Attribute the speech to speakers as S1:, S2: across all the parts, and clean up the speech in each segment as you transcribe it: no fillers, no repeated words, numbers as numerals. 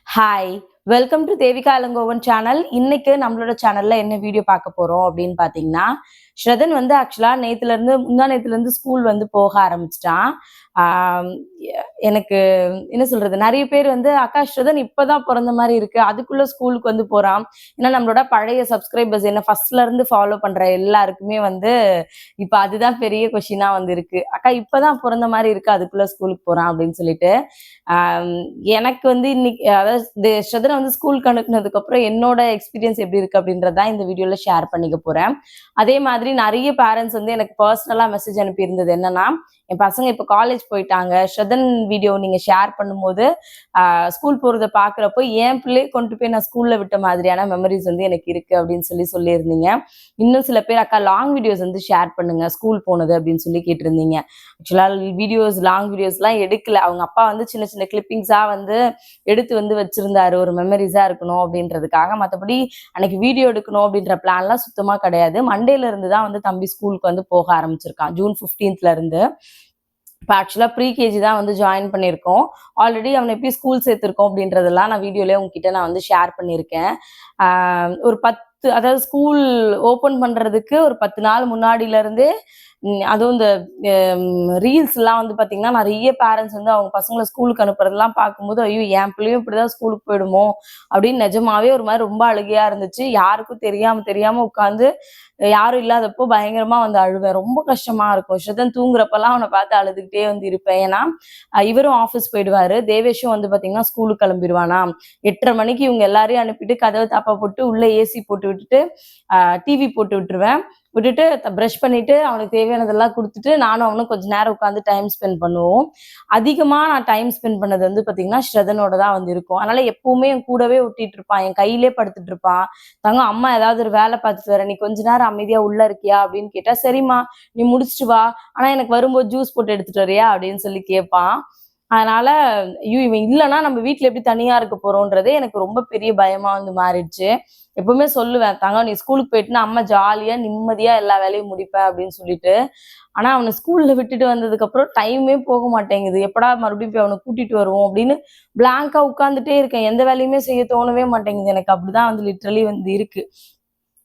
S1: Hi! Welcome to Devika Ilangovan channel. இன்னைக்கு நம்மளோட சேனல்ல என்ன வீடியோ பார்க்க போறோம் அப்படின்னு பார்த்தீங்கன்னா, ஸ்ரதன் வந்து ஆக்சுவலா முந்தா நேத்துலேருந்து ஸ்கூல் வந்து போக ஆரம்பிச்சுட்டான். ஆம், எனக்கு என்ன சொல்றது? நெறைய பேர் வந்து, "அக்கா ஸ்ரதன் இப்பதான் பொறந்த மாரி இருக்கு. அதுக்குள்ள ஸ்கூலுக்கு வந்து போறான்." ஏன்னா நம்மளோட பழைய சப்ஸ்கிரைபர்ஸ் என்ன ஃபர்ஸ்ட்ல இருந்து ஃபாலோ பண்ற எல்லாருக்குமே வந்து, இப்ப அதுதான் பெரிய கொஸ்டினா வந்து இருக்கு. "அக்கா இப்பதான் பொறந்த மாரி இருக்கு. அதுக்குள்ள ஸ்கூலுக்கு போறான்." அப்படின்னு சொல்லிட்டு. ஆம், எனக்கு வந்து இன்னைக்கு அதாவது ஸ்ரதனை வந்து ஸ்கூலுக்கு அனுப்புனதுக்கு அப்புறம் என்னோட எக்ஸ்பீரியன்ஸ் எப்படி இருக்கு அப்படின்றத தான் இந்த வீடியோல ஷேர் பண்ணிக்க போறேன். அதே மாதிரி நிறைய பேரண்ட்ஸ் வந்து எனக்கு பர்சனலா மெசேஜ் அனுப்பி இருந்தது என்னன்னா, என் பசங்க இப்ப காலேஜ் போயிட்டாங்க, ஸ்ரதன் வீடியோ நீங்க ஷேர் பண்ணும்போது ஸ்கூல் போறத பாக்குறப்போ என் பிள்ளையை கொண்டு போய் நான் ஸ்கூல்ல விட்ட மாதிரியான மெமரிஸ் வந்து எனக்கு இருக்கு அப்படின்னு சொல்லியிருந்தீங்க. இன்னும் சில பேர் அக்கா லாங் வீடியோஸ் வந்து ஷேர் பண்ணுங்க ஸ்கூல் போனது அப்படின்னு சொல்லி கேட்டிருந்தீங்க. ஆக்சுவலா லாங் வீடியோஸ்லாம் எடுக்கல. அவங்க அப்பா வந்து சின்ன சின்ன கிளிப்பிங்ஸா வந்து எடுத்து வந்து வச்சிருந்தாரு. ஒரு மெமரிஸா இருக்கணும் அப்படின்றதுக்காக. மத்தபடி அன்னைக்கு வீடியோ எடுக்கணும் அப்படின்ற பிளான்லாம் சுத்தமா கிடையாது. மண்டேல இருந்து தான் வந்து தம்பி ஸ்கூலுக்கு வந்து போக ஆரம்பிச்சிருக்கான். ஜூன் 15th இருந்து. இப்போ ஆக்சுவலா ப்ரீகேஜி தான் வந்து ஜாயின் பண்ணியிருக்கோம். ஆல்ரெடி அவனை எப்படி ஸ்கூல் சேர்த்திருக்கோம் அப்படின்றதெல்லாம் நான் வீடியோலயே உங்ககிட்ட நான் வந்து ஷேர் பண்ணியிருக்கேன். ஒரு 10 அதாவது ஸ்கூல் ஓப்பன் பண்றதுக்கு ஒரு 10 நாள் முன்னாடில இருந்தே அதுவும் இந்த ரீல்ஸ்லாம் வந்து பார்த்தீங்கன்னா, நெறைய பேரண்ட்ஸ் வந்து அவங்க பசங்கள ஸ்கூலுக்கு அனுப்புறதெல்லாம் பார்க்கும்போது, ஐயோ! என் பிள்ளையும் இப்படிதான் ஸ்கூலுக்கு போயிடுமோ! அப்படின்னு நிஜமாவே ஒரு மாரி ரொம்ப அழுகையா இருந்துச்சு. யாருக்கும் தெரியாம உட்காந்து யாரும் இல்லாதப்போ பயங்கரமா வந்து அழுவேன். ரொம்ப கஷ்டமா இருக்கும். ஸ்ரதன் தூங்குறப்பலாம் அவன பார்த்து அழுதுகிட்டே வந்து இருப்பேன். ஏன்னா, இவரும் ஆஃபீஸ் போயிடுவாரு. தேவேஷும் வந்து பார்த்தீங்கன்னா, ஸ்கூலுக்கு கிளம்பிருவானா. 8:30 மணிக்கு இவங்க எல்லாரையும் அனுப்பிட்டு, கதவ தாப்பா போட்டு, உள்ள ஏசி போட்டு விட்டுட்டு, டிவி போட்டு விட்டுருவேன். விட்டுட்டு பிரஷ் பண்ணிட்டு அவனுக்கு தேவையானதெல்லாம் குடுத்துட்டு, நானும் அவனும் கொஞ்ச நேரம் உட்காந்து டைம் ஸ்பெண்ட் பண்ணுவோம். அதிகமா நான் டைம் ஸ்பெண்ட் பண்ணது வந்து பார்த்தீங்கன்னா, ஸ்ரதனோட தான் வந்து இருக்கும். அதனால எப்பவுமே என் கூடவே ஒட்டிட்டு இருப்பான். என் கையிலேயே படுத்துட்டு இருப்பான். தங்கம் அம்மா ஏதாவது ஒரு வேலை பார்த்துட்டு வரேன். நீ கொஞ்ச நேரம் அமைதியா உள்ள இருக்கியா? அப்படின்னு கேட்டா, சரிம்மா நீ முடிச்சுட்டு வா. ஆனா எனக்கு வரும்போது ஜூஸ் போட்டு எடுத்துட்டு வரியா? அப்படின்னு சொல்லி கேட்பான். அதனால ஐயோ! இவன் இல்லன்னா நம்ம வீட்ல எப்படி தனியா இருக்க போறோம்ன்றதே எனக்கு ரொம்ப பெரிய பயமா வந்து மாறிடுச்சு. எப்பவுமே சொல்லுவேன், தங்கம் நீ ஸ்கூலுக்கு போயிட்டன்னா அம்மா ஜாலியா, நிம்மதியா எல்லா வேலையும் முடிப்பேன் அப்படின்னு சொல்லிட்டு. ஆனா அவன ஸ்கூல்ல விட்டுட்டு வந்ததுக்கு அப்புறம் டைமே போக மாட்டேங்குது. எப்படா மறுபடியும் போய் அவன கூட்டிட்டு வருவோம் அப்படின்னு பிளாங்கா உட்கார்ந்துட்டே இருக்கேன். எந்த வேலையுமே செய்ய தோணவே மாட்டேங்குது. எனக்கு அப்படிதான் வந்து லிட்டரலி வந்து இருக்கு.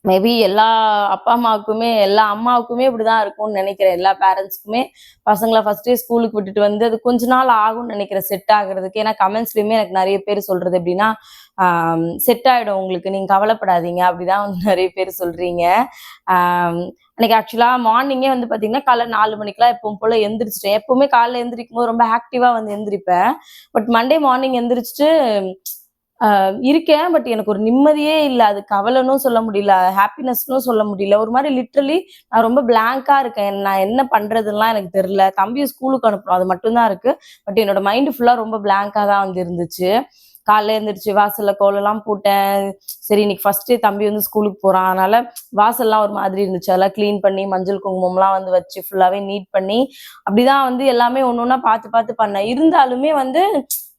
S1: மேபி எல்லா அப்பா அம்மாவுக்குமே எல்லா அம்மாவுக்குமே இப்படிதான் இருக்கும்னு நினைக்கிறேன். எல்லா பேரண்ட்ஸ்க்குமே பசங்கள ஃபர்ஸ்ட்டே ஸ்கூலுக்கு விட்டுட்டு வந்து அது கொஞ்ச நாள் ஆகும்னு நினைக்கிறேன் செட் ஆகுறதுக்கு. ஏன்னா கமெண்ட்ஸ்லயுமே எனக்கு நெறைய பேர் சொல்றது எப்படின்னா, செட் ஆயிடும் உங்களுக்கு. நீங்க கவலைப்படாதீங்க. அப்படிதான் வந்து நெறைய பேர் சொல்றீங்க. ஆம் அன்னைக்கு ஆக்சுவலா மார்னிங்கே வந்து பார்த்தீங்கன்னா, காலைல 4 மணிக்கெல்லாம் எப்பவும் போல எந்திரிச்சுட்டேன். எப்பவுமே காலைல எந்திரிக்கும்போது ரொம்ப ஆக்டிவா வந்து எந்திரிப்பேன். பட் மண்டே மார்னிங் எந்திரிச்சுட்டு இருக்கேன். பட் எனக்கு ஒரு நிம்மதியே இல்ல. அது கவலைன்னும் சொல்ல முடியல. ஹாப்பினஸ்ன்னும் சொல்ல முடியல. ஒரு மாரி லிட்டரலி நான் ரொம்ப பிளாங்கா இருக்கேன். நான் என்ன பண்றதுன்னுலாம் எனக்கு தெரியல. தம்பிய ஸ்கூலுக்கு அனுப்பணும். அது மட்டும் தான் இருக்கு. பட் என்னோட மைண்ட் ஃபுல்லா ரொம்ப பிளாங்கா தான் வந்து இருந்துச்சு. காலைல எந்திரிச்சு வாசல்ல கோலம்லாம் போட்டேன். சரி இன்னைக்கு ஃபர்ஸ்ட் டே தம்பி வந்து ஸ்கூலுக்கு போறான். அதனால வாசல்லாம் ஒரு மாதிரி இருந்துச்சு. அதெல்லாம் கிளீன் பண்ணி மஞ்சள் குங்குமம்லாம் வந்து வச்சு ஃபுல்லாவே நீட் பண்ணி, அப்படிதான் வந்து எல்லாமே ஒண்ணு ஒண்ணா பார்த்து பார்த்து பண்ணேன். இருந்தாலுமே வந்து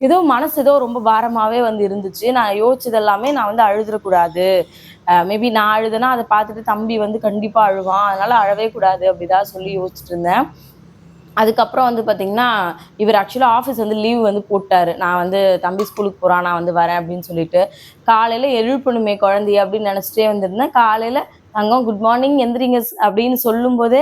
S1: ஏதோ மனசு ஏதோ ரொம்ப பாரமாவே வந்து இருந்துச்சு. நான் யோசிச்சது எல்லாமே நான் வந்து அழுதுறக்கூடாது. மேபி நான் அழுதேன்னா அத பார்த்துட்டு தம்பி வந்து கண்டிப்பா அழுவான். அதனால அழவே கூடாது அப்படிதான் சொல்லி யோசிச்சுட்டு இருந்தேன். அதுக்கப்புறம் வந்து பார்த்தீங்கன்னா, இவர் ஆக்சுவலா ஆஃபீஸ் வந்து லீவ் வந்து போட்டாரு. நான் வந்து தம்பி ஸ்கூலுக்கு போறான், நான் வந்து வரேன் அப்படின்னு சொல்லிட்டு. காலையில எழுப்பணுமே குழந்தைய அப்படின்னு நினைச்சிட்டே வந்திருந்தேன். காலையில தங்கம் குட் மார்னிங் எந்திரிங்க அப்படின்னு சொல்லும்போதே,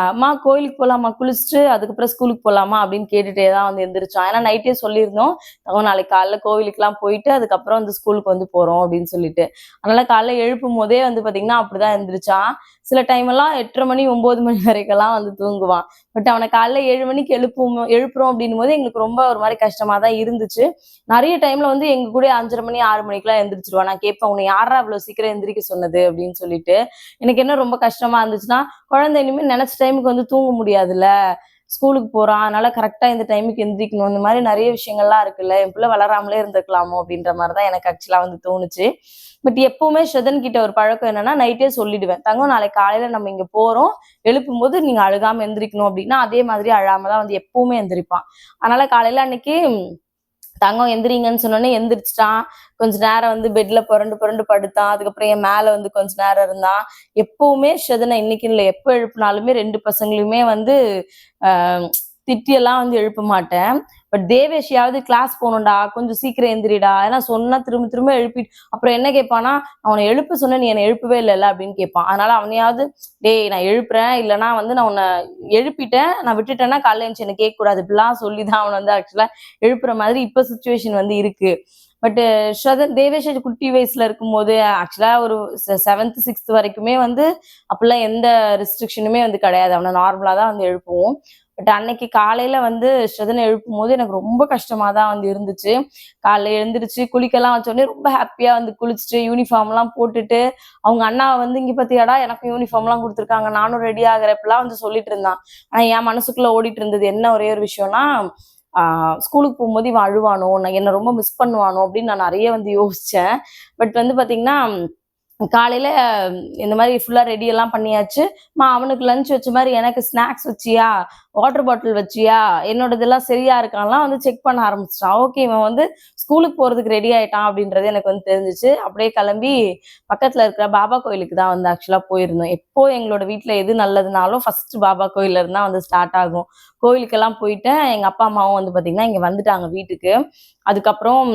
S1: அம்மா கோயிலுக்கு போலாமா? குளிச்சுட்டு அதுக்கப்புறம் ஸ்கூலுக்கு போலாமா? அப்படின்னு கேட்டுட்டே தான் வந்து எந்திரிச்சான். ஏன்னா நைட்டே சொல்லியிருந்தோம். தங்கம் நாளைக்கு காலைல கோவிலுக்குலாம் போயிட்டு அதுக்கப்புறம் வந்து ஸ்கூலுக்கு வந்து போறோம் அப்படின்னு சொல்லிட்டு. அதனால காலைல எழுப்பும்போதே வந்து பார்த்தீங்கன்னா, அப்படிதான் எந்திரிச்சான். சில டைம் எல்லாம் 8:30 மணி, 9 மணி வரைக்கெல்லாம் வந்து தூங்குவான். பட் அவன காலைல 7 மணிக்கு எழுப்புறோம் அப்படின்னும்போது எங்களுக்கு ரொம்ப ஒரு மாரி கஷ்டமா தான் இருந்துச்சு. நெறைய டைம்ல வந்து எங்க கூடயே 5:30 மணி, 6 மணிக்கெல்லாம் எந்திரிச்சுருவான். நான் கேட்பேன், "உன்ன யார்றா இவ்வளோ சீக்கிரம் எந்திரிக்க சொன்னது?" அப்படின்னு சொல்லிட்டு. எனக்கு என்ன ரொம்ப கஷ்டமா இருந்துச்சுன்னா, குழந்தை இனிமே நெனச்ச டைமுக்கு வந்து தூங்க முடியாதுல்ல. ஸ்கூலுக்கு போறான். அதனால கரெக்ட்டா இந்த டைமுக்கு எந்திரிக்கணும். இந்த மாரி நெறைய விஷயங்கள்லாம் இருக்குல்ல. என் பிள்ளை வளராமலே இருந்திருக்கலாமோ அப்படின்ற மாரி தான் எனக்கு ஆக்சுவலா வந்து தோணுச்சு. பட் எப்பவுமே ஸ்ரதன் கிட்ட ஒரு பழக்கம் என்னன்னா, நைட்டே சொல்லிடுவேன். தங்கம் நாளைக்கு காலையில நம்ம இங்க போறோம். எழுப்பும்போது நீங்க அழுகாம எந்திரிக்கணும் அப்படின்னா, அதே மாதிரி அழாம தான் வந்து எப்பவுமே எந்திரிப்பான். அதனால காலையில அன்னைக்கு தங்கம் எந்திரிங்கன்னு சொன்னோனே எந்திரிச்சுட்டான். கொஞ்ச நேரம் வந்து பெட்ல புரண்டு புரண்டு படுத்தான். அதுக்கப்புறம் என் மேல வந்து கொஞ்ச நேரம் இருந்தான். எப்பவுமே ஸ்ரதன இன்னைக்குன்னு இல்ல, எப்ப எழுப்புனாலுமே 2 பசங்களையுமே வந்து அ திட்டியெல்லாம் வந்து எழுப்ப மாட்டேன். பட் தேவேஷியாவது கிளாஸ் போகணும்டா, கொஞ்சம் சீக்கிரம் எந்திரிடா, ஏன்னா சொன்னா திரும்ப திரும்ப எழுப்பிட்டு அப்புறம் என்ன கேட்பானா, அவனை எழுப்ப சொன்ன நீ என்னை எழுப்பவே இல்லைல்ல அப்படின்னு கேட்பான். அதனால அவனையாவது டேய் நான் எழுப்புறேன், இல்லைன்னா வந்து நான் உன்னை எழுப்பிட்டேன், நான் விட்டுட்டேன்னா காலைல எழுந்துச்சு என்ன கேட்கக்கூடாது, இப்படிலாம் சொல்லிதான் அவனை வந்து ஆக்சுவலா எழுப்புற மாதிரி இப்ப சுச்சுவேஷன் வந்து இருக்கு. பட் தேவேஷ் குட்டி வயசுல இருக்கும்போது ஆக்சுவலா ஒரு 7th 6th வரைக்குமே வந்து அப்படிலாம் எந்த ரெஸ்ட்ரிக்ஷனுமே வந்து கிடையாது. அவனை நார்மலா தான் வந்து எழுப்புவோம். பட் அன்னைக்கு காலையில வந்து ஸ்ரதனை எழுப்பும் போது எனக்கு ரொம்ப கஷ்டமா தான் வந்து இருந்துச்சு. காலைல எழுந்திருச்சு குளிக்கலாம் வச்சோடனே ரொம்ப ஹாப்பியா வந்து குளிச்சுட்டு யூனிஃபார்ம் எல்லாம் போட்டுட்டு அவங்க அண்ணா வந்து இங்க பாத்தியாடா எனக்கும் யூனிஃபார்ம் எல்லாம் கொடுத்துருக்காங்க, நானும் ரெடி ஆகுறப்பெல்லாம் வந்து சொல்லிட்டு இருந்தான். ஆனா என் மனசுக்குள்ள ஓடிட்டு இருந்தது என்ன ஒரே ஒரு விஷயம்னா, ஸ்கூலுக்கு போகும்போது இவன் அழுவானோ, நான் என்ன ரொம்ப மிஸ் பண்ணுவானோ அப்படின்னு நான் நிறைய வந்து யோசிச்சேன். பட் வந்து பாத்தீங்கன்னா காலையில இந்த மாதிரி ஃபுல்லா ரெடி எல்லாம் பண்ணியாச்சு. அவனுக்கு லஞ்ச் வச்ச மாதிரி எனக்கு ஸ்நாக்ஸ் வச்சியா, வாட்டர் பாட்டில் வச்சியா, என்னோடதெல்லாம் சரியா இருக்கான்லாம் வந்து செக் பண்ண ஆரம்பிச்சிட்டான். ஓகே இவன் வந்து ஸ்கூலுக்கு போறதுக்கு ரெடி ஆயிட்டான் அப்படின்றது எனக்கு வந்து தெரிஞ்சிச்சு. அப்படியே கிளம்பி பக்கத்துல இருக்கிற பாபா கோயிலுக்கு தான் வந்து ஆக்சுவலா போயிருந்தோம். எப்போ எங்களோட வீட்டுல எது நல்லதுனாலும் ஃபர்ஸ்ட் பாபா கோயில்ல இருந்தா வந்து ஸ்டார்ட் ஆகும். கோயிலுக்கெல்லாம் போயிட்டேன். எங்க அப்பா அம்மாவும் வந்து பாத்தீங்கன்னா இங்க வந்துட்டாங்க வீட்டுக்கு. அதுக்கப்புறம்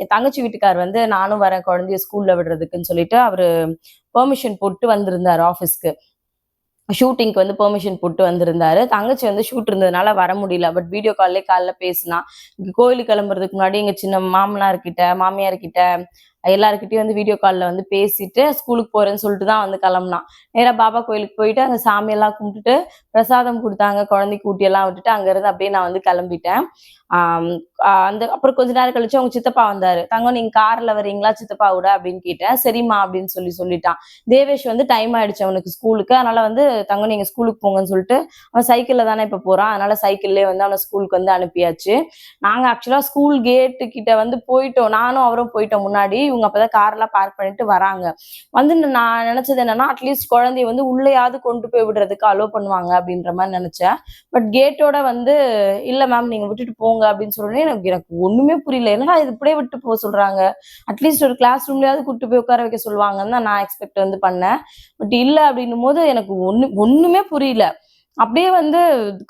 S1: என் தங்கச்சி வீட்டுக்கார் வந்து நானும் வரேன் குழந்தைய ஸ்கூல்ல விடுறதுக்குன்னு சொல்லிட்டு அவரு பெர்மிஷன் போட்டு வந்திருந்தாரு ஆஃபீஸ்க்கு. ஷூட்டிங்க்கு வந்து பெர்மிஷன் போட்டு வந்திருந்தாரு. தங்கச்சி வந்து ஷூட் இருந்ததுனால வர முடியல. பட் வீடியோ கால்லே காலைல பேசினா. இங்க கோயிலுக்கு கிளம்புறதுக்கு முன்னாடி எங்க சின்ன மாமனார் கிட்ட, மாமியார் கிட்ட எல்லாருக்கிட்டையும் வந்து வீடியோ கால்ல வந்து பேசிட்டு ஸ்கூலுக்கு போறேன்னு சொல்லிட்டு தான் வந்து கிளம்புனான். நேரா பாபா கோயிலுக்கு போயிட்டு அங்க சாமியெல்லாம் கும்பிட்டுட்டு பிரசாதம் கொடுத்தாங்க, குழந்தைக்கு ஊட்டி எல்லாம் விட்டுட்டு அங்க இருந்து அப்படியே நான் வந்து கிளம்பிட்டேன். அந்த அப்புறம் கொஞ்ச நேரம் கழிச்சு அவங்க சித்தப்பா வந்தாரு. தங்கம் நீங்க கார்ல வரீங்களா சித்தப்பா கூட அப்படின்னு கேட்டேன். சரிம்மா அப்படின்னு சொல்லிட்டான். தேவேஷ் வந்து டைம் ஆயிடுச்சு அவனுக்கு ஸ்கூலுக்கு. அதனால வந்து தங்கம் நீங்க ஸ்கூலுக்கு போங்கன்னு சொல்லிட்டு அவன் சைக்கிள்ல தானே இப்ப போறான், அதனால சைக்கிள்லயே வந்து அவனை ஸ்கூலுக்கு வந்து அனுப்பியாச்சு. நாங்க ஆக்சுவலா ஸ்கூல் கேட்டு கிட்ட வந்து போயிட்டோம், நானும் அவரும் போயிட்டோம் முன்னாடி. இவங்க அப்பதான் கார் எல்லாம் பார்க் பண்ணிட்டு வராங்க. வந்து நான் நினைச்சது என்னன்னா அட்லீஸ்ட் குழந்தைய வந்து உள்ளேயாவது கொண்டு போய் விடுறதுக்கு அலோ பண்ணுவாங்க அப்படின்ற மாதிரி நினைச்சேன். பட் கேட்டோட வந்து இல்ல மேம் நீங்க விட்டுட்டு போங்க அப்படின்னு சொன்னோடனே எனக்கு எனக்கு ஒண்ணுமே புரியல. என்னடா இது இப்படியே விட்டு போக சொல்றாங்க, அட்லீஸ்ட் ஒரு கிளாஸ் ரூம்லயாவது கூட்டு போய் உட்கார வைக்க சொல்லுவாங்கன்னு தான் நான் எக்ஸ்பெக்ட் வந்து பண்ணேன். பட் இல்ல அப்படின்னும் போது எனக்கு ஒண்ணுமே புரியல. அப்படியே வந்து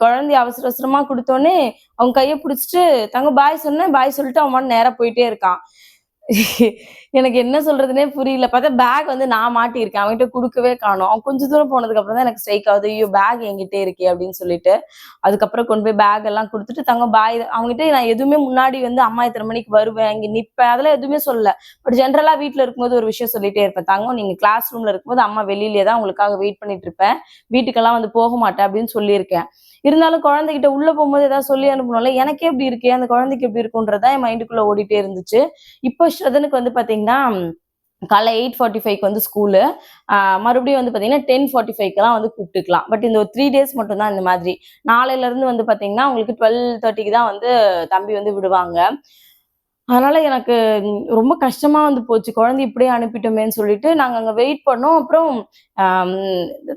S1: குழந்தைய அவசர அவசரமா கொடுத்தோடனே அவங்க கையை பிடிச்சிட்டு தங்க பாய் சொன்னேன், பாய் சொல்லிட்டு அவன் நேரா போயிட்டே இருக்கான். எனக்கு என்ன சொல்றதுன்னே புரியல. பார்த்தா பேக் வந்து நான் மாட்டியிருக்கேன். அவன்கிட்ட குடுக்கவே காணோம். அவன் கொஞ்சம் தூரம் போனதுக்கு அப்புறம் தான் எனக்கு ஸ்ட்ரைக் ஆகுது. ஐயோ பேக் என்கிட்டே இருக்கே அப்படின்னு சொல்லிட்டு. அதுக்கப்புறம் கொண்டு போய் பேக் எல்லாம் குடுத்துட்டு தங்கம் பாய் அவங்ககிட்ட நான் எதுவுமே முன்னாடி வந்து அம்மா இத்தனை மணிக்கு வருவேன், இங்க நிப்பேன் அதெல்லாம் எதுவுமே சொல்லல. பட் ஜென்ரலா வீட்டுல இருக்கும்போது ஒரு விஷயம் சொல்லிட்டே இருப்பேன். தங்கம் நீங்க கிளாஸ் ரூம்ல இருக்கும்போது அம்மா வெளியிலேயே தான் உங்களுக்காக வெயிட் பண்ணிட்டு இருப்பேன், வீட்டுக்கெல்லாம் வந்து போக மாட்டேன் அப்படின்னு சொல்லியிருக்கேன். இருந்தாலும் குழந்தைகிட்ட உள்ள போகும்போது ஏதாவது சொல்லி அனுப்பணும்ல. எனக்கே எப்படி இருக்கு, அந்த குழந்தைக்கு எப்படி இருக்குன்றதான் என் மைண்டுக்குள்ள ஓடிட்டே இருந்துச்சு. இப்போ ஸ்ரதனுக்கு வந்து பாத்தீங்கன்னா காலைல 8:45க்கு வந்து ஸ்கூலு. மறுபடியும் வந்து பாத்தீங்கன்னா 10:45க்கெல்லாம் வந்து கூப்பிட்டுக்கலாம். பட் இந்த ஒரு 3 டேஸ் மட்டும் தான் இந்த மாதிரி. நாளையில இருந்து வந்து பாத்தீங்கன்னா உங்களுக்கு 12:30க்கு தான் வந்து தம்பி வந்து விடுவாங்க. அதனால எனக்கு ரொம்ப கஷ்டமா வந்து போச்சு. குழந்தைய இப்படியே அனுப்பிட்டோமேன்னு சொல்லிட்டு நாங்க அங்க வெயிட் பண்ணோம். அப்புறம் ஆம்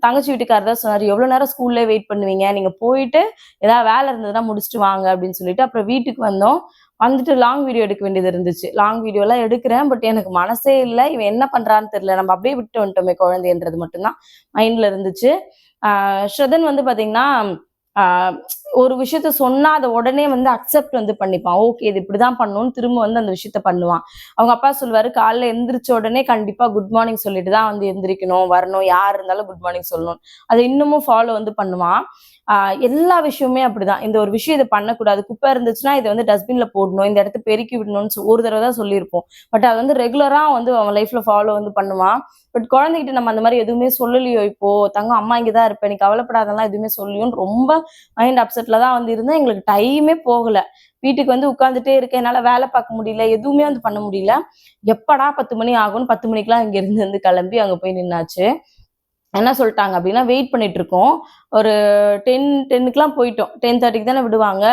S1: தங்கச்சி வீட்டுக்காரர் தான் சொன்னாரு, "எவ்வளோ நேரம் ஸ்கூல்லயே வெயிட் பண்ணுவீங்க? நீங்க போயிட்டு ஏதாவது வேலை இருந்ததுன்னா முடிச்சுட்டு வாங்க" அப்படின்னு சொல்லிட்டு அப்புறம் வீட்டுக்கு வந்தோம். வந்துட்டு லாங் வீடியோ எடுக்க வேண்டியது இருந்துச்சு. லாங் வீடியோலாம் எடுக்கிறேன். பட் எனக்கு மனசே இல்ல. இவன் என்ன பண்றான்னு தெரியல. நம்ம அப்படியே விட்டு வந்துட்டோமே குழந்தைன்றது மட்டும் தான் மைண்ட்ல இருந்துச்சு. ஸ்ரதன் வந்து பாத்தீங்கன்னா, ஆ ஒரு விஷயத்த சொன்னா அத உடனே வந்து அக்செப்ட் வந்து பண்ணிப்பான். ஓகே இது இப்படிதான் பண்ணணும்னு திரும்ப வந்து அந்த விஷயத்த பண்ணுவான். அவங்க அப்பா சொல்லுவாரு, காலைல எந்திரிச்ச உடனே கண்டிப்பா குட் மார்னிங் சொல்லிட்டு தான் வந்து எந்திரிக்கணும், வரணும். யார் இருந்தாலும் குட் மார்னிங் சொல்லணும். அத இன்னமும் ஃபாலோ வந்து பண்ணுவான். எல்லா விஷயமுமே அப்படிதான். இந்த ஒரு விஷயம் இத பண்ணக்கூடாது. குப்பை இருந்துச்சுன்னா இத வந்து டஸ்ட்பின்ல போடணும். இந்த இடத்த பெருக்கி விடணும்னு ஒரு தடவை தான் சொல்லியிருப்போம். பட் அது வந்து ரெகுலரா வந்து அவன் லைஃப்ல ஃபாலோ வந்து பண்ணுவான். பட் குழந்தைகிட்ட நம்ம அந்த மாதிரி எதுவுமே சொல்லலையோ இப்போ, தங்கம் அம்மா இங்க தான் இருப்பேன், நீ கவலைப்படாதெல்லாம் எதுவுமே சொல்லலையோன்னு ரொம்ப மைண்ட் அப்செட்ல தான் வந்து இருந்தேன். எங்களுக்கு டைமே போகல. வீட்டுக்கு வந்து உட்கார்ந்துட்டே இருக்கேன். என்னால வேலை பார்க்க முடியல. எதுவுமே வந்து பண்ண முடியல. எப்படா 10 மணி ஆகும்னு 10 மணிக்கெல்லாம் இங்க இருந்து வந்து கிளம்பி அங்க போய் நின்னாச்சு. என்ன சொல்லிட்டாங்க அப்படின்னா, வெயிட் பண்ணிட்டு இருக்கோம். ஒரு 10:10க்குலாம் போயிட்டோம். 10:30க்கு தானே விடுவாங்க.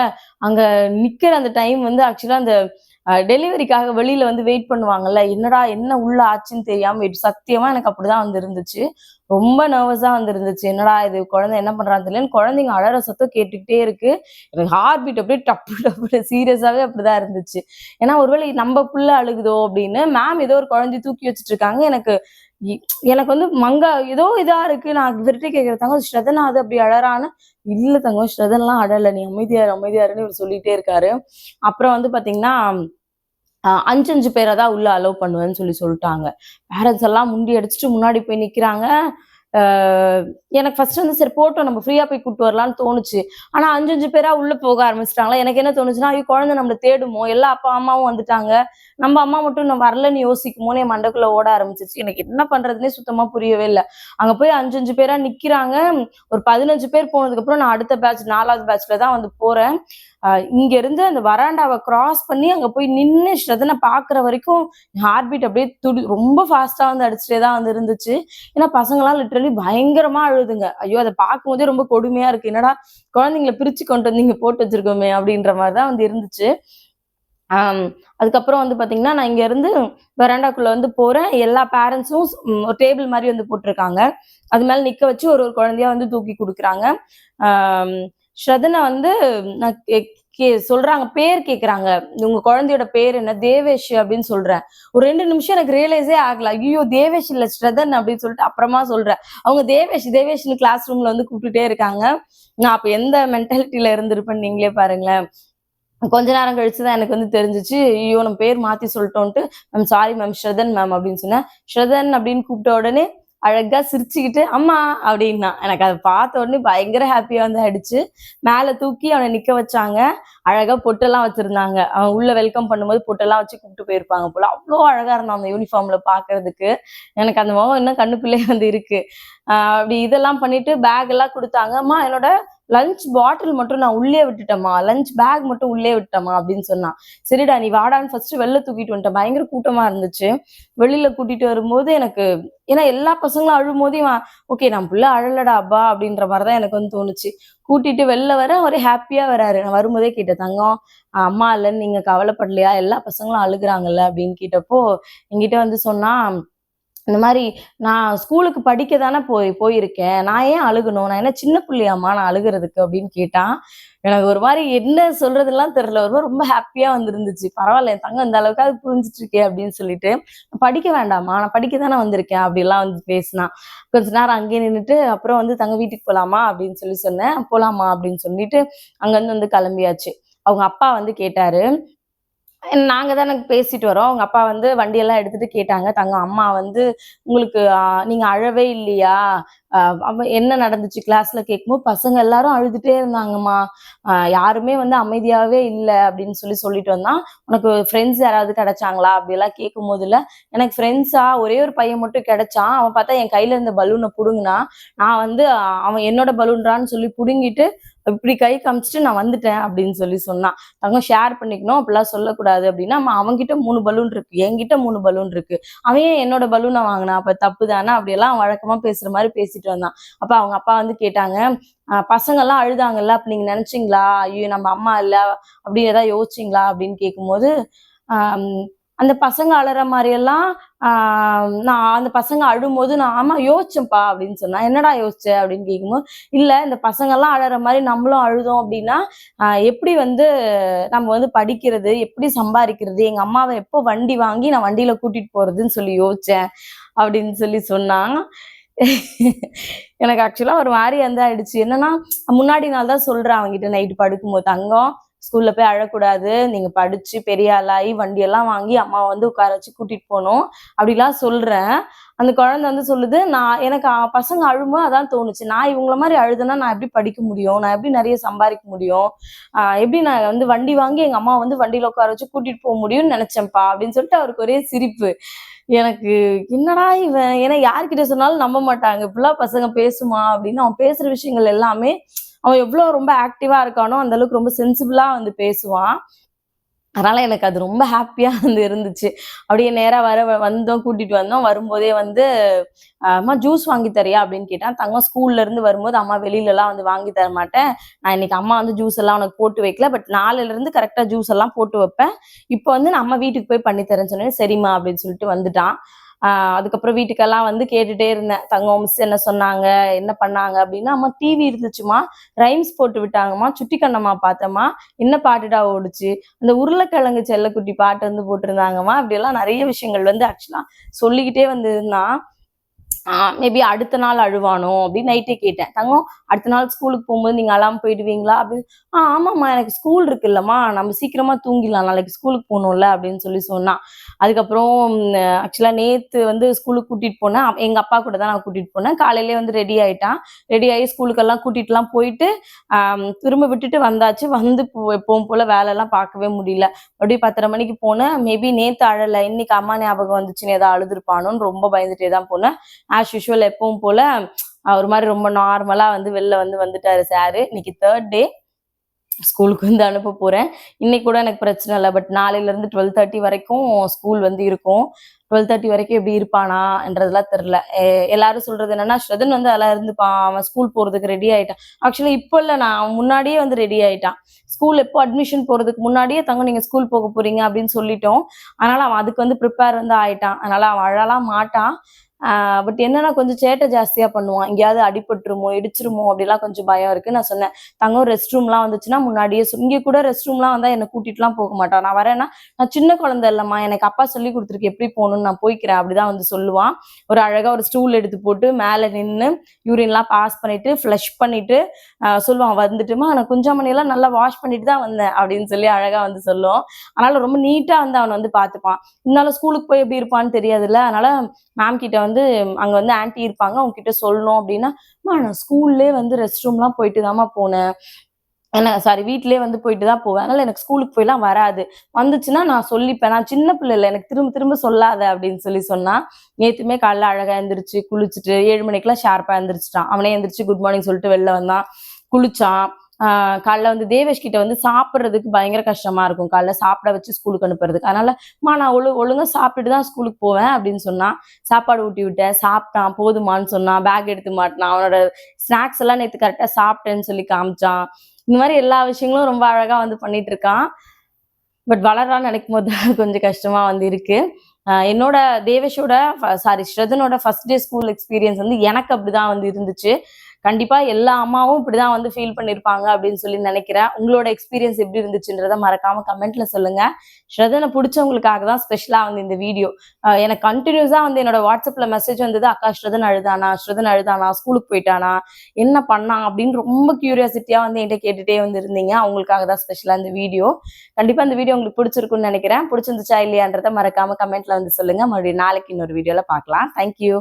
S1: அங்க நிக்கிற அந்த டைம் வந்து ஆக்சுவலா அந்த டெலிவரிக்காக வெளியில வந்து வெயிட் பண்ணுவாங்கல்ல. என்னடா என்ன உள்ள ஆச்சுன்னு தெரியாம சத்தியமா எனக்கு அப்படிதான் வந்து இருந்துச்சு. ரொம்ப நர்வஸா வந்து இருந்துச்சு. என்னடா இது குழந்தை என்ன பண்றான்னு தெரியலன்னு குழந்தைங்க அழற சத்தம் கேட்டுக்கிட்டே இருக்கு. எனக்கு ஹார்ட் பீட் அப்படியே டப்பு டப்புன்னு சீரியஸாவே அப்படிதான் இருந்துச்சு. ஏன்னா ஒருவேளை நம்ம புள்ள அழுகுதோ அப்படின்னு மேம் ஏதோ ஒரு குழந்தைய தூக்கி வச்சுட்டு இருக்காங்க. எனக்கு எனக்கு வந்து ஏதோ இதா இருக்கு. நான் இவர்ட்ட கேட்கிறேன், தங்கம் ஸ்ரதனா அது அப்படி அழறான்னு. இல்ல தங்கம் ஸ்ரதன்லாம் அழல. நீ அமைதியாரு அமைதியாருன்னு இவரு சொல்லிட்டே இருக்காரு. அப்புறம் வந்து பாத்தீங்கன்னா 5, 5 பேர தான் உள்ள அலோவ் பண்ணுவேன்னு சொல்லிட்டாங்க. பேரண்ட்ஸ் எல்லாம் முண்டி அடிச்சுட்டு முன்னாடி போய் நிக்கிறாங்க. ஆ எனக்கு ஃபர்ஸ்ட் வந்து சரி போட்டோம் நம்ம ஃப்ரீயா போய் கூட்டு வரலான்னு தோணுச்சு. ஆனா 5, 5 பேரா உள்ள போக ஆரம்பிச்சுட்டாங்களா. எனக்கு என்ன தோணுச்சுன்னா, ஐயோ! குழந்தை நம்மள தேடுமோ? எல்லா அப்பா, அம்மாவும் வந்துட்டாங்க. நம்ம அம்மா மட்டும் இன்னும் வரலன்னு யோசிக்குமோன்னு என் மண்டைக்குள்ள ஓட ஆரம்பிச்சுருச்சு. எனக்கு என்ன பண்றதுன்னே சுத்தமா புரியவே இல்ல. அங்க போய் 5, 5 பேரா நிக்கிறாங்க. ஒரு 15 பேர் போனதுக்கப்புறம் நான் அடுத்த பேட்ச் 4வது பேட்ச்ல தான் வந்து போறேன். இங்க இருந்து அந்த வராண்டாவ கிராஸ் பண்ணி அங்க போய் நின்னு ஸ்ரதன பாக்குற வரைக்கும் ஹார்ட் பீட் அப்படியே ரொம்ப ஃபாஸ்டா வந்து அடிச்சுட்டே தான் வந்து இருந்துச்சு. ஏன்னா பசங்கலாம் லிட்டரலி பயங்கரமா அழுதுங்க. ஐயோ! அத பார்க்கும்போதே ரொம்ப கொடுமையா இருக்கு. என்னடா குழந்தைங்கள பிரிச்சு கொண்டு வந்து இங்க போட்டு வச்சிருக்கோமே அப்படின்ற மாரி தான் வந்து இருந்துச்சு. ஆம். அதுக்கப்புறம் வந்து பாத்தீங்கன்னா, நான் இங்க இருந்து வெராண்டாக்குள்ள வந்து போறேன். எல்லா பேரண்ட்ஸும் ஒரு டேபிள் மாரி வந்து போட்டுருக்காங்க. அது மேல நிக்க வச்சு ஒரு ஒரு குழந்தையா வந்து தூக்கி குடுக்குறாங்க. ஆம். ஸ்ரதனா வந்து நான் சொல்றாங்க, பேர் கேட்குறாங்க. உங்க குழந்தையோட பேர் என்ன? தேவேஷ் அப்படின்னு சொல்றேன். ஒரு 2 நிமிஷம் எனக்கு ரியலைஸே ஆகல. ஐய்யயோ! தேவேஷ் இல்ல ஸ்ரதன் அப்படின்னு சொல்லிட்டு அப்புறமா சொல்றேன். அவங்க தேவேஷ் தேவேஷ்ன்னு கிளாஸ் ரூம்ல வந்து கூப்பிட்டுட்டே இருக்காங்க. நான் அப்ப எந்த மென்டாலிட்டில இருந்திருப்பேன்னு நீங்களே பாருங்களேன். கொஞ்ச நேரம் கழிச்சு தான் எனக்கு வந்து தெரிஞ்சுச்சு. ஐயோ! நம்ம பேர் மாத்தி சொல்லிட்டோன்ட்டு, மேம் சாரி மேம் ஸ்ரதன் மேம் அப்படின்னு சொன்னேன். ஸ்ரதன் அப்படின்னு கூப்பிட்ட உடனே அழகா சிரிச்சுக்கிட்டு, அம்மா அப்படின்னா. எனக்கு அத பார்த்த உடனே பயங்கர ஹாப்பியா வந்து ஆயிடுச்சு. மேல தூக்கி அவன நிக்க வச்சாங்க. அழகா பொட்டெல்லாம் வச்சிருந்தாங்க. அவன் உள்ள வெல்கம் பண்ணும்போது பொட்டெல்லாம் வச்சு கூப்பிட்டு போயிருப்பாங்க போல. அவ்ளோ அழகா இருந்தான் அந்த யூனிஃபார்ம்ல பார்க்கறதுக்கு. எனக்கு அந்த முகம் இன்னும் கண்ணுக்குள்ளயே வந்து இருக்கு. அப்படி இதெல்லாம் பண்ணிட்டு பேக் எல்லாம் குடுத்தாங்க. அம்மா என்னோட லஞ்ச் பாட்டில் மட்டும் நான் உள்ளே விட்டுட்டேம்மா. லஞ்ச் பேக் மட்டும் உள்ளே விட்டேம்மா அப்படின்னு சொன்னான். சரிடா நீ வாடான்னு ஃபர்ஸ்ட் வெளில தூக்கிட்டு வந்துட்டேன். பயங்கர கூட்டமா இருந்துச்சு. வெளியில கூட்டிட்டு வரும்போது எனக்கு ஏன்னா எல்லா பசங்களும் அழும்போது இவன் ஓகே நம்ம புள்ள அழலடா அப்பா அப்படின்ற மாதிரி தான் எனக்கு வந்து தோணுச்சு. கூட்டிட்டு வெளில வர ஒரே ஹாப்பியா வராரு. நான் வரும்போதே கேட்டேன், தங்கம் அம்மா இல்லைன்னு நீங்க கவலைப்படலையா? எல்லா பசங்களும் அழுகுறாங்கல்ல அப்படின்னு கேட்டப்போ என்கிட்ட வந்து சொன்னா இந்த மாரி நான் ஸ்கூலுக்கு படிக்க தானே போயிருக்கேன். நான் ஏன் அழுகணும்? நான் என்ன சின்ன புள்ளையாம்மா நான் அழுகுறதுக்கு அப்படின்னு கேட்டான். எனக்கு ஒரு மாரி என்ன சொல்றதுலாம் தெரியல. ஒரு மாரி ரொம்ப ஹாப்பியா வந்து இருந்துச்சு. பரவால்ல என் தங்கம் இந்த அளவுக்காவது புரிஞ்சுட்டு இருக்கே அப்படின்னு சொல்லிட்டு. படிக்க வேண்டாம்மா நான் படிக்க தானே வந்திருக்கேன் அப்படிலாம் வந்து பேசினான். கொஞ்ச நேரம் அங்கேயே நின்னுட்டு அப்புறம் வந்து தங்க வீட்டுக்கு போலாமா அப்படின்னு சொன்னேன். போலாமா அப்படின்னு சொல்லிட்டு அங்கருந்து வந்து கிளம்பியாச்சு. அவங்க அப்பா வந்து கேட்டாரு. நாங்க தானே பேசிட்டு வரோம். அவங்க அப்பா வந்து வண்டியெல்லாம் எடுத்துட்டு கேட்டாங்க. தங்கம் அம்மா வந்து உங்களுக்கு நீங்க அழவே இல்லையா? அ என்ன நடந்துச்சு கிளாஸ்ல கேட்கும்போது, பசங்க எல்லாரும் அழுதுட்டே இருந்தாங்கம்மா. யாருமே வந்து அமைதியாவே இல்ல அப்படின்னு சொல்லிட்டு வந்தான். உனக்கு ஃப்ரெண்ட்ஸ் யாராவது கிடைச்சாங்களா? அப்படிலாம் கேட்கும்போதுல, எனக்கு ஃப்ரெண்ட்ஸா ஒரே ஒரு பையன் மட்டும் கிடைச்சான். அவன் பார்த்தா என் கையில இருந்த பலூன புடுங்குனான். நான் வந்து அவன் என்னோட பலூன்றான்னு சொல்லி புடுங்கிட்டு, இப்படி கை காமிச்சுட்டு நான் வந்துட்டேன் அப்படின்னு சொன்னான். தங்கம் ஷேர் பண்ணிக்கணும். அப்படிலாம் சொல்லக்கூடாது அப்படின்னா, அவன்கிட்ட 3 பலூன் இருக்கு. என்கிட்ட 3 பலூன் இருக்கு. அவன் ஏன் என்னோட பலூன வாங்குனான்? அப்ப தப்பு தானே? அப்படியெல்லாம் வழக்கமா பேசுற மாரி பேசிட்டு வந்தான். அப்ப அவங்க அப்பா வந்து கேட்டாங்க, பசங்கலாம் அழுதாங்கல்ல, அப்ப நீங்க நெனச்சீங்களா? ஐயோ! நம்ம அம்மா இல்ல அப்படின்னு ஏதாவது யோசிச்சீங்களா? அப்படின்னு கேட்கும்போது, அம் அந்த பசங்க அழற மாரியெல்லாம் ஆ நான் அந்த பசங்க அழும்போது நான் ஆமா யோசிச்சேன்ப்பா அப்படின்னு சொன்னா. என்னடா யோசிச்ச? அப்படின்னு கேட்கும்போது, இல்ல இந்த பசங்கலாம் அழற மாரி நம்மளும் அழுதோம் அப்படின்னா, எப்படி வந்து நம்ம வந்து படிக்கிறது? எப்படி சம்பாரிக்கிறது? எங்க அம்மாவ எப்போ வண்டி வாங்கி நான் வண்டியில கூட்டிட்டு போறதுன்னு சொல்லி யோசிச்சேன். அப்படின்னு சொன்னான். எனக்கு ஆக்சுவலா ஒரு மாரி வந்து ஆயிடுச்சு. என்னன்னா, முன்னாடி நாள் தான் சொல்றேன் அவன்கிட்ட நைட் படுக்கும்போது, "தங்கம் ஸ்கூல்ல போய் அழக்கூடாது. நீங்க படிச்சு பெரிய ஆளாகி வண்டியெல்லாம் வாங்கி அம்மாவ வந்து உட்கார வச்சு கூட்டிட்டு போணும்." அப்படிலாம் சொல்றேன். அந்த குழந்தை வந்து சொல்லுது, எனக்கு பசங்க அழும்போது அதான் தோணுச்சு. நான் இவங்கள மாரி அழுதேன்னா நான் எப்படி படிக்க முடியும்? நான் எப்படி நெறைய சம்பாரிக்க முடியும்? எப்படி நான் வந்து வண்டி வாங்கி எங்க அம்மாவ வந்து வண்டியில உட்கார வச்சு கூட்டிட்டு போ முடியும்னு நெனச்சேன்ப்பா." அப்படின்னு சொல்லிட்டு அவருக்கு ஒரே சிரிப்பு. எனக்கு என்னடா இவன்! ஏன்னா யார்கிட்ட சொன்னாலும் நம்ப மாட்டாங்க. இப்படிலாம் பசங்க பேசுமா? அப்படின்னு அவன் பேசுற விஷயங்கள் எல்லாமே அவன் எவ்வளோ ரொம்ப ஆக்டிவா இருக்கானோ, அந்த அளவுக்கு ரொம்ப சென்சிபிளா வந்து பேசுவான். அதனால எனக்கு அது ரொம்ப ஹாப்பியா வந்து இருந்துச்சு. அப்படியே நேரா வந்தோம், கூட்டிட்டு வந்தோம். வரும்போதே வந்து "அம்மா ஜூஸ் வாங்கி தரியா?" அப்படின்னு கேட்டான். தங்கம் ஸ்கூல்ல இருந்து வரும்போது, "அம்மா வெளிலலாம் வந்து வாங்கி தர மாட்டேன். நான் இன்னைக்கு அம்மா வந்து ஜூஸ் எல்லாம் உனக்கு போட்டு வைக்கல. பட் நாளைலருந்து கரெக்ட்டா ஜூஸ் எல்லாம் போட்டு வைப்பேன். இப்போ வந்து நான் அம்மா வீட்டுக்கு போய் பண்ணி தரேன்னு" சொன்னேன். "சரிம்மா" அப்படின்னு சொல்லிட்டு வந்துட்டான். அதுக்கப்புறம் வீட்டுக்கெல்லாம் வந்து கேட்டுட்டே இருந்தேன். "தங்கம் மிஸ் என்ன சொன்னாங்க? என்ன பண்ணாங்க?" அப்படின்னா, "அம்மா டிவி இருந்துச்சும்மா. ரைம்ஸ் போட்டு விட்டாங்கம்மா. சுட்டி கண்ணம்மா பார்த்தேம்மா. என்ன பாட்டுடா ஓடுச்சு? அந்த உருளைக்கிழங்கு செல்லக்குட்டி பாட்டு வந்து போட்டிருந்தாங்கம்மா." அப்படியெல்லாம் நெறைய விஷயங்கள் வந்து ஆக்சுவலா சொல்லிக்கிட்டே வந்து இருந்தான். மேபி அடுத்த நாள் அழுவானோ அப்படின்னு நைட்டே கேட்டேன். தங்கம் அடுத்த நாள் ஸ்கூலுக்கு போகும்போது நீங்க அழாம போயிடுவீங்களா அப்படின்னு. ஆமாம்மா எனக்கு ஸ்கூல் இருக்குல்லம்மா நம்ம சீக்கிரமா தூங்கிடலாம் நாளைக்கு ஸ்கூலுக்கு போகணும்ல அப்படின்னு சொல்லி சொன்னான். அதுக்கப்புறம் ஆக்சுவலா நேத்து வந்து ஸ்கூலுக்கு கூட்டிட்டு போனேன். எங்க அப்பா கூட தான் நான் கூட்டிட்டு போனேன். காலையிலேயே வந்து ரெடி ஆயிட்டான். ரெடி ஆகி ஸ்கூலுக்கெல்லாம் கூட்டிட்டுலாம் போயிட்டு திரும்ப விட்டுட்டு வந்தாச்சு. வந்து எப்பவும் போல வேலைலாம் பார்க்கவே முடியல. அப்படியே 10:30 மணிக்கு போனேன். மேபி நேத்து அழல. இன்னைக்கு அம்மா ஞாபகம் வந்துச்சுன்னு ஏதாவது அழுதுருப்பானோன்னு ரொம்ப பயந்துட்டே தான் போனேன். ஆஸ் யூஷுவல் எப்பவும் போல ஒரு மாதிரி ரொம்ப நார்மலா வந்து வெளில வந்துட்டாரு சாரு. இன்னைக்கு 3rd டே ஸ்கூலுக்கு வந்து அனுப்ப போறேன். இன்னைக்கு கூட எனக்கு பிரச்சனை இல்லை. பட் நாளையில இருந்து 12:30 வரைக்கும் ஸ்கூல் வந்து இருக்கும். 12:30 வரைக்கும் எப்படி இருப்பானான்றதெல்லாம் தெரியல. எல்லாரும் சொல்றது என்னன்னா ஸ்ரதன் வந்து அதெல்லாம் இருந்துப்பான், அவன் ஸ்கூல் போறதுக்கு ரெடி ஆயிட்டான். ஆக்சுவலி இப்போ இல்லை, நான் முன்னாடியே வந்து ரெடி ஆயிட்டான். ஸ்கூல் எப்போ அட்மிஷன் போறதுக்கு முன்னாடியே தங்க நீங்க ஸ்கூல் போக போறீங்க அப்படின்னு சொல்லிட்டோம். அதனால அவன் அதுக்கு வந்து ப்ரிப்பேர் வந்து ஆயிட்டான். அதனால அவன் அழலாம் மாட்டான். பட் என்னன்னா கொஞ்சம் சேட்டை ஜாஸ்தியா பண்ணுவான். எங்கேயாவது அடிபட்டுருமோ இடிச்சிருமோ அப்படிலாம் கொஞ்சம் பயம் இருக்கு. நான் சொன்னேன் தங்கம் ரெஸ்ட் ரூம்லாம் வந்துச்சுன்னா முன்னாடியே இங்கே கூட ரெஸ்ட் ரூம்லாம் வந்தா என்னை கூட்டிட்டுலாம் போக மாட்டான். நான் வரேன்னா நான் சின்ன குழந்தை இல்லைம்மா, எனக்கு அப்பா சொல்லி கொடுத்துருக்கு எப்படி போகணும்னு, நான் போய்க்கிறேன் அப்படிதான் வந்து சொல்லுவான். ஒரு அழகா ஒரு ஸ்டூல் எடுத்து போட்டு மேலே நின்று யூரின்லாம் பாஸ் பண்ணிட்டு ஃப்ளஷ் பண்ணிட்டு சொல்லுவான் வந்துட்டுமா நான் குஞ்சாமணியெல்லாம் நல்லா வாஷ் பண்ணிட்டு தான் வந்தேன் அப்படின்னு சொல்லி அழகா வந்து சொல்லுவோம். அதனால ரொம்ப நீட்டா வந்து அவன் வந்து பார்த்துப்பான். இருந்தாலும் ஸ்கூலுக்கு போய் எப்படி இருப்பான்னு தெரியாதுல்ல. அதனால மேம் கிட்ட வந்து அங்க வந்து ஆன்ட்டி இருப்பாங்க, அவங்க கிட்ட சொல்லணும் அப்படின்னா நான் ஸ்கூல்லே வந்து ரெஸ்ட் ரூம்லாம் போயிட்டு தாம்மா போனேன். சாரி வீட்லயே வந்து போயிட்டு தான் போவேன். அதனால எனக்கு ஸ்கூலுக்கு போய்லாம் வராது. வந்துச்சுன்னா நான் சொல்லிப்பேன். நான் சின்ன பிள்ளை இல்ல. எனக்கு திரும்ப திரும்ப சொல்லாத அப்படின்னு சொல்லி சொன்னா. நேத்துமே காலைல அழகா எந்திரிச்சு குளிச்சுட்டு 7 மணிக்கெல்லாம் ஷார்ப்பா எந்திரிச்சிட்டான். அவனே எந்திரிச்சு குட் மார்னிங் சொல்லிட்டு வெளில வந்தான். குளிச்சான். காலைல வந்து தேவேஷ் கிட்ட வந்து சாப்பிட்றதுக்கு பயங்கர கஷ்டமா இருக்கும். காலைல சாப்பிட வச்சு ஸ்கூலுக்கு அனுப்புறதுக்கு. அதனால நான் ஒழுங்கா சாப்பிட்டுட்டு தான் ஸ்கூலுக்கு போவேன் அப்படின்னு சொன்னான். சாப்பாடு ஊட்டி விட்டேன். சாப்பிட்டான். போதுமான்னு சொன்னான். பேக் எடுத்து மாட்டினான். அவனோட ஸ்நாக்ஸ் எல்லாம் நேத்து கரெக்டா சாப்பிட்டேன்னு சொல்லி காமிச்சான். இந்த மாதிரி எல்லா விஷயங்களும் ரொம்ப அழகா வந்து பண்ணிட்டு இருக்கான். பட் வளரான்னு நினைக்கும் போது கொஞ்சம் கஷ்டமா வந்து இருக்கு. என்னோட தேவேஷோட ஸ்ரதனோட ஃபர்ஸ்ட் டே ஸ்கூல் எக்ஸ்பீரியன்ஸ் வந்து எனக்கு அப்படிதான் வந்து இருந்துச்சு. கண்டிப்பா எல்லா அம்மாவும் இப்படிதான் வந்து ஃபீல் பண்ணிருப்பாங்க அப்படின்னு சொல்லி நினைக்கிறேன். உங்களோட எக்ஸ்பீரியன்ஸ் எப்படி இருந்துச்சுன்றத மறக்காம கமெண்ட்ல சொல்லுங்க. ஸ்ரதனை பிடிச்சவங்களுக்காக தான் ஸ்பெஷலா வந்து இந்த வீடியோ. எனக்கு கண்டினியூஸா வந்து என்னோட வாட்ஸ்அப்ல மெசேஜ் வந்தது, அக்கா ஸ்ரதன் அழுதானா, ஸ்கூலுக்கு போயிட்டானா, என்ன பண்ணான் அப்படின்னு ரொம்ப கியூரியாசிட்டியா வந்து என்கிட்ட கேட்டுட்டே வந்து இருந்தீங்க. அவங்களுக்காக தான் ஸ்பெஷலா இந்த வீடியோ. கண்டிப்பா இந்த வீடியோ உங்களுக்கு பிடிச்சிருக்குன்னு நினைக்கிறேன். பிடிச்சிருந்துச்சா இல்லையான்றத மறக்காம கமெண்ட்ல வந்து சொல்லுங்க. மறுபடியும் நாளைக்கு இன்னொரு வீடியோல பார்க்கலாம். தேங்க்யூ.